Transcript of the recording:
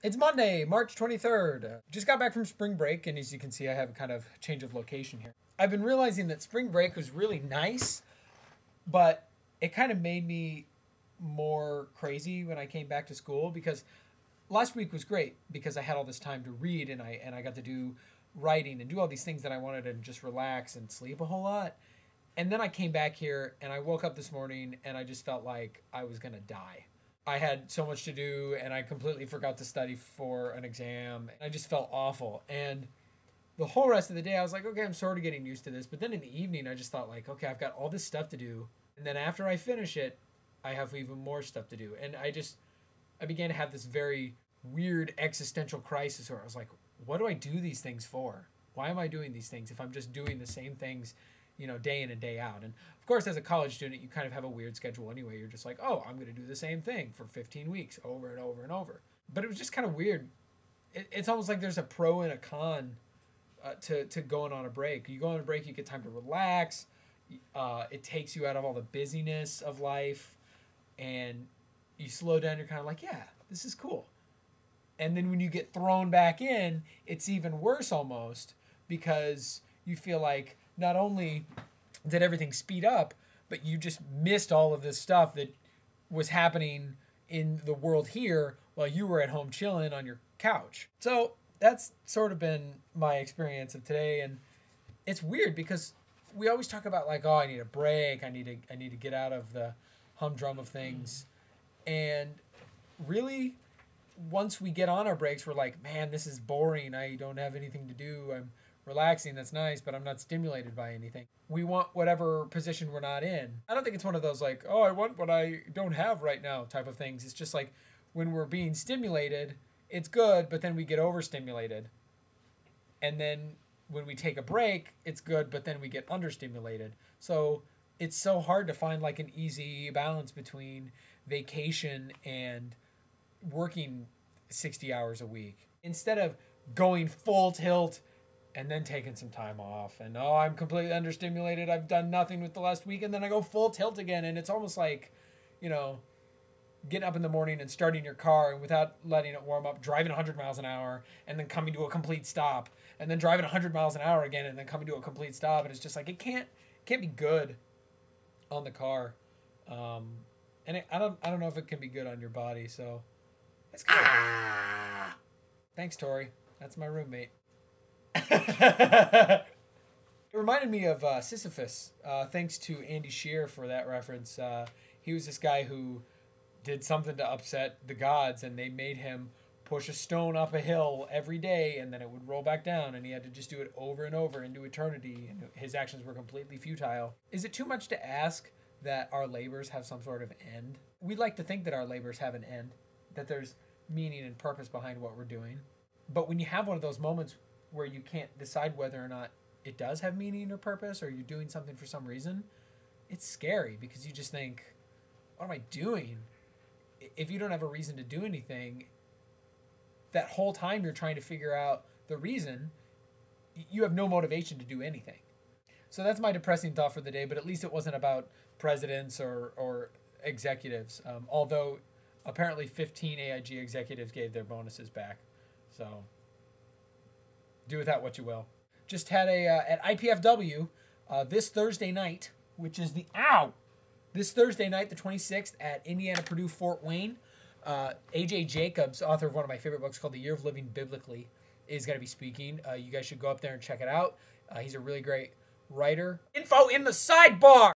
It's Monday, March 23rd. Just got back from spring break, and as you can see, I have a kind of change of location here. I've been realizing that spring break was really nice, but it kind of made me more crazy when I came back to school, because last week was great because I had all this time to read, and I got to do writing and do all these things that I wanted and just relax and sleep a whole lot. And then I came back here and I woke up this morning and I just felt like I was going to die. I had so much to do and I completely forgot to study for an exam. I just felt awful. And the whole rest of the day I was like, okay, I'm sort of getting used to this. But then in the evening I just thought like, okay, I've got all this stuff to do. And then after I finish it, I have even more stuff to do. And I began to have this very weird existential crisis where I was like, what do I do these things for? Why am I doing these things if I'm just doing the same things, day in and day out? And of course, as a college student, you kind of have a weird schedule anyway. You're just like, oh, I'm going to do the same thing for 15 weeks over and over and over. But it was just kind of weird. It's almost like there's a pro and a con to going on a break. You go on a break, you get time to relax. It takes you out of all the busyness of life. And you slow down, you're kind of like, yeah, this is cool. And then when you get thrown back in, it's even worse almost, because you feel like not only did everything speed up, but you just missed all of this stuff that was happening in the world here while you were at home chilling on your couch. So that's sort of been my experience of today. And it's weird because we always talk about like, oh, I need a break. I need to get out of the humdrum of things. And really, once we get on our breaks, we're like, man, this is boring. I don't have anything to do. I'm relaxing. That's nice, but I'm not stimulated by anything. We want whatever position we're not in. I don't think it's one of those like, oh, I want what I don't have right now type of things. It's just like when we're being stimulated, it's good, but then we get overstimulated. And then when we take a break, it's good, but then we get understimulated. So it's so hard to find like an easy balance between vacation and working 60 hours a week. Instead of going full tilt and then taking some time off and, oh, I'm completely understimulated, I've done nothing with the last week, and then I go full tilt again. And it's almost like, getting up in the morning and starting your car and without letting it warm up, driving 100 miles an hour and then coming to a complete stop, and then driving 100 miles an hour again and then coming to a complete stop. And it's just like, it can't be good on the car. And I don't know if it can be good on your body. So it's good. Thanks, Tori. That's my roommate. It reminded me of Sisyphus. Thanks to Andy Shear for that reference. He was this guy who did something to upset the gods, and they made him push a stone up a hill every day, and then it would roll back down, and he had to just do it over and over into eternity, and his actions were completely futile. Is it too much to ask that our labors have some sort of end? We'd like to think that our labors have an end, that there's meaning and purpose behind what we're doing. But when you have one of those moments where you can't decide whether or not it does have meaning or purpose, or you're doing something for some reason, it's scary because you just think, what am I doing? If you don't have a reason to do anything, that whole time you're trying to figure out the reason, you have no motivation to do anything. So that's my depressing thought for the day, but at least it wasn't about presidents or executives, although apparently 15 AIG executives gave their bonuses back. So do with that what you will. Just had at IPFW this Thursday night, which is this Thursday night, the 26th, at Indiana-Purdue Fort Wayne. A.J. Jacobs, author of one of my favorite books called The Year of Living Biblically, is going to be speaking. You guys should go up there and check it out. He's a really great writer. Info in the sidebar!